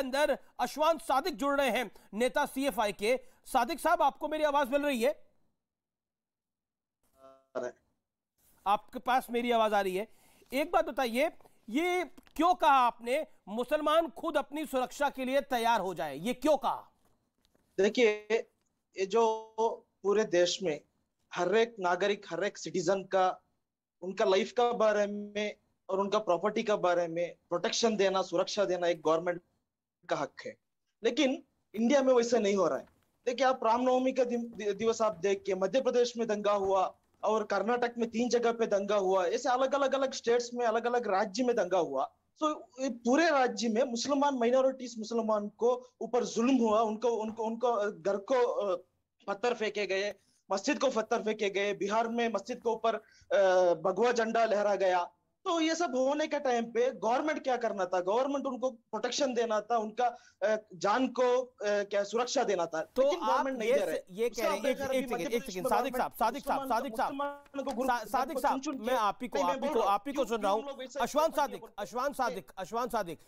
अंदर अशवान सादिक जुड़ रहे हैं, नेता सीएफआई के। सादिक साहब, आपको मेरी आवाज मिल रही है? आपके पास मेरी आवाज आ रही है? एक बात बताइए, ये क्यों कहा आपने मुसलमान खुद अपनी सुरक्षा के लिए तैयार हो जाए, ये क्यों कहा? देखिए, ये जो पूरे देश में हर एक नागरिक, हर एक सिटीजन का, उनका लाइफ का बारे में और उनका प्रॉपर्टी का बारे में प्रोटेक्शन देना, सुरक्षा देना एक गवर्नमेंट का हक है। लेकिन इंडिया में वैसा नहीं हो रहा है। देखिए, आप रामनवमी का दिवस आप देख के, मध्य प्रदेश में दंगा हुआ और कर्नाटक में 3 जगह पे दंगा हुआ, ऐसे अलग अलग स्टेट्स में, अलग अलग राज्य में दंगा हुआ। तो पूरे राज्य में मुसलमान माइनॉरिटीज, मुसलमान को ऊपर जुल्म हुआ, उनको उनको उनको घर को पत्थर फेंके गए, मस्जिद को पत्थर फेंके गए, बिहार में मस्जिद के ऊपर भगवा झंडा लहरा गया। तो ये सब होने के टाइम पे गवर्नमेंट क्या करना था? गवर्नमेंट उनको प्रोटेक्शन देना था, उनका जान को क्या सुरक्षा देना था। तो लेकिन गवर्नमेंट नहीं दे रहे। ये कह रहे हैं, एक सेकंड सादिक साहब, मैं आप ही को सुन रहा हूं। अशवान सादिक,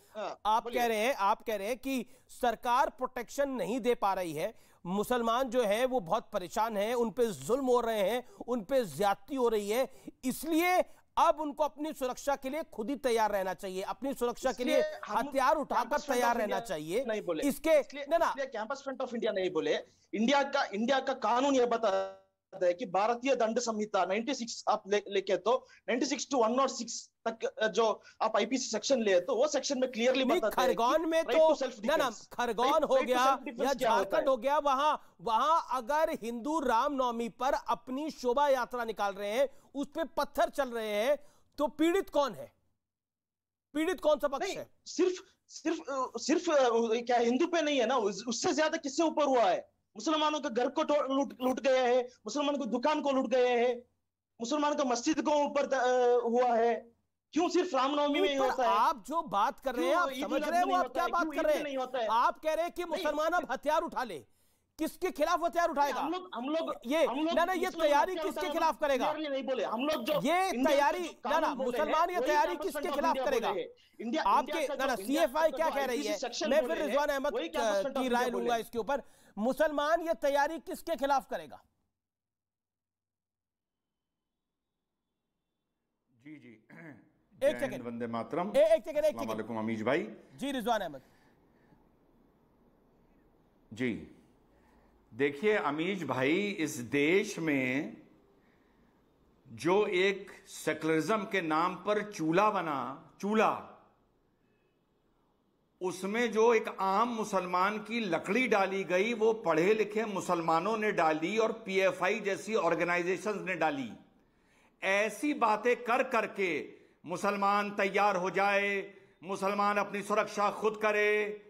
आप कह रहे हैं कि सरकार प्रोटेक्शन नहीं दे पा रही है, मुसलमान जो है वो बहुत परेशान हैं, उन पे जुल्म हो रहे हैं, उन पे ज्यादती हो रही है, इसलिए अब उनको अपनी सुरक्षा के लिए खुद ही तैयार रहना चाहिए, अपनी सुरक्षा के लिए हथियार उठाकर तैयार रहना चाहिए। नहीं बोले इसके ना, कैंपस फ्रंट ऑफ इंडिया नहीं बोले। इंडिया का कानून यह बताता है कि भारतीय दंड संहिता 96 आप लेके तो 96 टू 106 तक जो आप आईपीसी सेक्शन ले तो वो सेक्शन में क्लियरली बताता है। खरगोन में तो ना खरगोन हो गया या झारखंड हो गया, वहां अगर हिंदू रामनवमी पर अपनी शोभा यात्रा निकाल रहे हैं, उस पे पत्थर चल रहे हैं, तो पीड़ित कौन है? पीड़ित कौन सा पक्ष है? सिर्फ क्या हिंदू पे नहीं है ना, उससे ज्यादा किससे ऊपर हुआ है? मुसलमानों के घर को लूट गए हैं, मुसलमानों को दुकान को लूट गए हैं, मुसलमानों का मस्जिद को ऊपर हुआ है। क्यों सिर्फ रामनवमी में होता है? आप जो बात कर रहे हैं, आप समझ रहे हैं वो आप क्या बात कर रहे हैं? आप कह रहे हैं कि मुसलमान अब हथियार उठा ले, किसके खिलाफ हथियार उठाएगा? हम लोग ये तैयारी किसके खिलाफ करेगा? नहीं बोले हम लोग, जो ये तैयारी मुसलमान ये तैयारी किसके खिलाफ करेगा? आपके सीएफआई क्या कह रही है? मैं फिर रिजवान अहमद की राय लूंगा इसके ऊपर। मुसलमान ये तैयारी किसके खिलाफ करेगा? जी एक सेकंड, वंदे मातरम। एक सेकंड अस्सलाम वालेकुम अमीज भाई। जी रिजवान अहमद जी, देखिए अमीज भाई, इस देश में जो एक सेकुलरिज्म के नाम पर चूल्हा बना, चूल्हा, उसमें जो एक आम मुसलमान की लकड़ी डाली गई, वो पढ़े लिखे मुसलमानों ने डाली और पीएफआई जैसी ऑर्गेनाइजेशंस ने डाली। ऐसी बातें कर करके मुसलमान तैयार हो जाए, मुसलमान अपनी सुरक्षा खुद करे,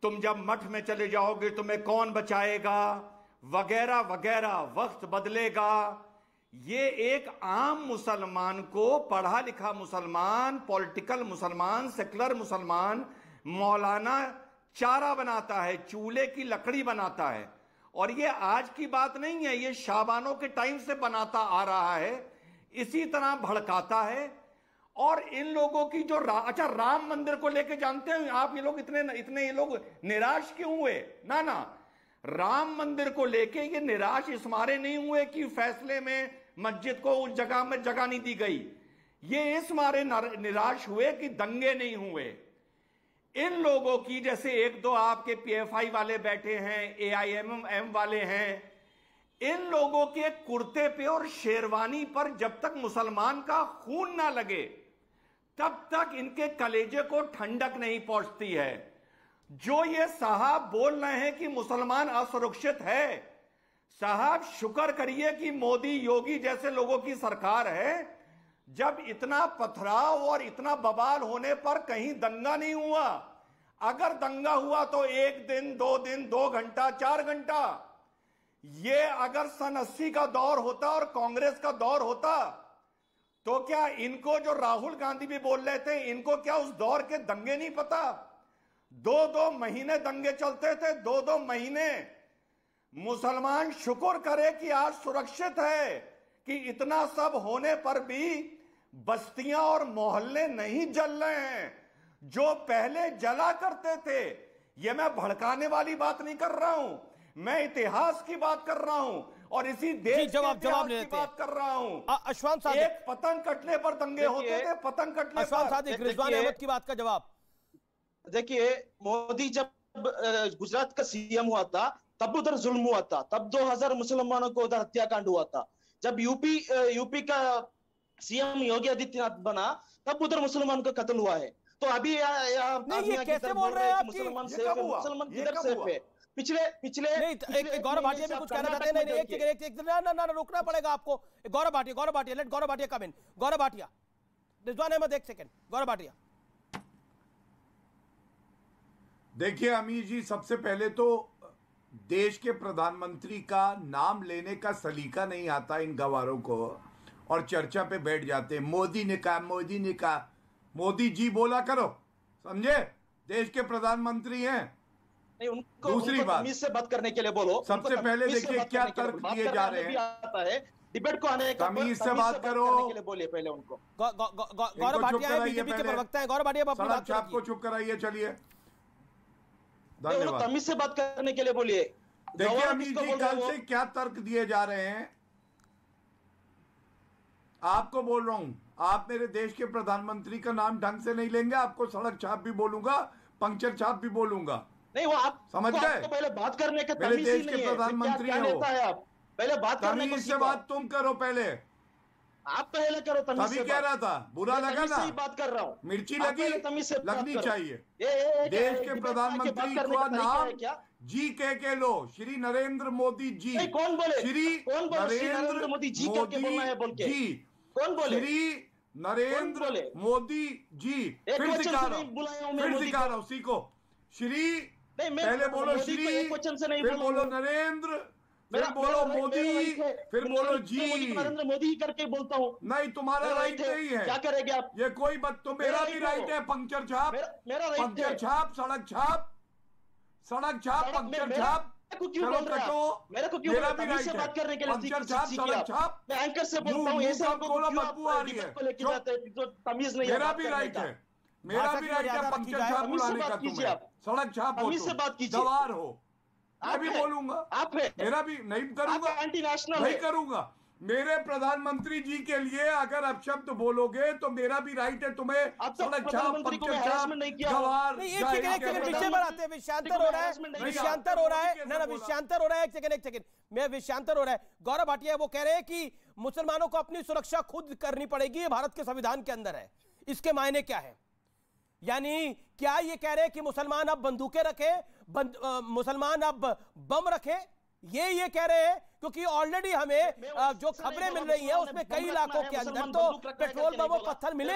तुम जब मठ में चले जाओगे तुम्हें कौन बचाएगा, वगैरह वगैरह, वक्त बदलेगा। ये एक आम मुसलमान को, पढ़ा लिखा मुसलमान, पॉलिटिकल मुसलमान, सेकुलर मुसलमान, मौलाना चारा बनाता है, चूल्हे की लकड़ी बनाता है। और ये आज की बात नहीं है, ये शाबानों के टाइम से बनाता आ रहा है, इसी तरह भड़काता है। और इन लोगों की जो अच्छा, राम मंदिर को लेके जानते हैं आप, ये लोग इतने ये लोग निराश क्यों हुए? ना, राम मंदिर को लेके ये निराश इस मारे नहीं हुए कि फैसले में मस्जिद को उस जगह में जगह नहीं दी गई, ये इस मारे निराश हुए कि दंगे नहीं हुए। इन लोगों की, जैसे एक दो आपके पीएफआई वाले बैठे हैं, एआईएमएम वाले हैं, इन लोगों के कुर्ते पे और शेरवानी पर जब तक मुसलमान का खून ना लगे तब तक इनके कलेजे को ठंडक नहीं पहुंचती है। जो ये साहब बोल रहे हैं कि मुसलमान असुरक्षित है, साहब शुक्र करिए कि मोदी योगी जैसे लोगों की सरकार है। जब इतना पथराव और इतना बवाल होने पर कहीं दंगा नहीं हुआ। अगर दंगा हुआ तो 1 दिन 2 दिन, 2 घंटा, 4 घंटा। ये अगर सन 80 का दौर होता और कांग्रेस का दौर होता तो क्या इनको, जो राहुल गांधी भी बोल रहे थे, इनको क्या उस दौर के दंगे नहीं पता? 2-2 महीने दंगे चलते थे, 2-2 महीने। मुसलमान शुक्र करे कि आज सुरक्षित है कि इतना सब होने पर भी बस्तियां और मोहल्ले नहीं जल रहे हैं। जो पहले जला करते थे, ये मैं भड़काने वाली बात नहीं कर रहा हूं, मैं इतिहास की बात कर रहा हूं और इसी देश जवाब की बात कर रहा हूं। अशफाक सादिक, एक पतंग कटने पर दंगे होते थे, पतंग कटने पर। अशफाक सादिक, रिजवान अहमद की बात का जवाब। देखिए, मोदी जब गुजरात का सीएम हुआ था तब उधर जुल्म हुआ था, तब 2000 मुसलमानों को उधर हत्याकांड हुआ था। जब यूपी का सीएम योगी आदित्यनाथ बना तब उधर मुसलमान का कत्ल हुआ है। तो अभी ये कैसे बोल रहे हैं आप? मुसलमान सेफ है, मुसलमान किधर सेफ है? पिछले नहीं, गौरव भाटिया भी कुछ कहना चाहते हैं। नहीं, ना रोकना पड़ेगा आपको। गौरव भाटिया, लेट गौरव भाटिया कम इन। गौरव भाटिया, रिजवान अहमद एक सेकंड। गौरव भाटिया, देखिए अमीर जी, सबसे पहले तो देश के प्रधानमंत्री का नाम लेने का सलीका नहीं आता इन गवारों को, और चर्चा पे बैठ जाते हैं। मोदी ने कहा, मोदी ने कहा, मोदी जी बोला करो, समझे? देश के प्रधानमंत्री हैं। नहीं, उनको दूसरी बात, तमीज से बात करने के लिए बोलो। सबसे पहले देखिए क्या तर्क दिए जा रहे हैं। आता है डिबेट को आने का, तमीज से बात करो के लिए बोलिए पहले उनको। गौरव भाटिया बीजेपी के प्रवक्ता हैं। गौरव भाटिया अपनी बात आपको चुप कराइए। चलिए, धन्यवाद। तमीज से बात करने के लिए बोलिए। देखिए अमीर जी, कल से क्या तर्क दिए जा रहे हैं, आपको बोल रहा हूं। आप मेरे देश के प्रधानमंत्री का नाम ढंग से नहीं लेंगे, आपको सड़क छाप भी बोलूंगा, पंक्चर छाप भी बोलूंगा। नहीं, वो आप समझ गए? पहले बात करने का मेरे तमीज देश ही के नहीं है। प्रधानमंत्री क्या हो नेता है आप? पहले बात करने को तमीज से सीखो। बात तुम करो पहले। आप पहले करो तमीज से तभी कह रहा था, बुरा मैं लगा तमीज से ना? ही बात कर रहा हूँ। मिर्ची आप लगी, पहले तमीज से बात लगनी करो। चाहिए। ये देश के प्रधानमंत्री का नाम क्या? जी के लो, श्री नरेंद्र मोदी जी। नहीं, कौन बोले? श्री कौन बोले? श्री नरेंद्र मोदी जी करके बोलना है बोल के। जी, कौन बोले? श्री नरेंद्र मोदी जी। एक फिर वचन सिखा से रहा नहीं बुलाया हूं हूं, मैं फिर मोदी सिखा को। रहा हूं, सीखो। श्री, नहीं, मैं पहले बोलो मोदी को श्री, एक वचन से नहीं फिर बोलूंगा। बोलो नरेंद्र, फिर मेरा बोलो मेरा मोदी, राइट है। फिर मैं बोलो नरेंद्र मोदी जी। को नरेंद्र मोदी ही करके बोलता हूँ। नहीं, तुम्हारा मेरा राइट नहीं है। क्या करेंगे आप? ये कोई बात, तो मेरा भी राइट है। पंक्चर छाप, मेरा राइट पंक्चर है। छाप, सड़क छाप, सड़क छाप, पंक्चर छाप। चलो कटो, मेरे को क्यों मेरा भी तमीज राइट से है। बात करने के लिए पंक्चर छाप, सड़क छाप। मैं एंकर से बोलता हूँ, ऐसे मुंह खोलो, बदबू आ रही है। तमीज नहीं है। मेरा भी राइट है, मेरा भी राइट है पंक्चर छाप बुलाने का। तुम्हें सड़क छाप हो, तमीज से बात कीजिए। गवार हो, मैं भी बोलूंगा। आप है, मेरा भी नहीं करूंगा, एंटी नेशनल नहीं करूंगा। मेरे प्रधानमंत्री जी के लिए अगर अपशब्द बोलोगे तो मेरा भी राइट है तुम्हें सड़क छाप, पंक्चर छाप, गवार। नहीं, एक सेकंड विषय पर आते हैं। विषयांतर हो रहा है, विषयांतर हो रहा है। ना विषयांतर हो रहा है। एक सेकंड मैं विषयांतर हो रहा है। गौरव भाटिया वो कह रहे हैं कि मुसलमानों को अपनी सुरक्षा खुद करनी पड़ेगी, ये भारत के संविधान के अंदर है। इसके मायने क्या है? यानी क्या ये कह रहे हैं कि मुसलमान अब बंदूकें रखे, मुसलमान अब बम रखे? ये कह रहे हैं? क्योंकि ऑलरेडी हमें जो खबरें मिल रही है उसमें कई इलाकों के अंदर तो पेट्रोल बम और पत्थर मिले।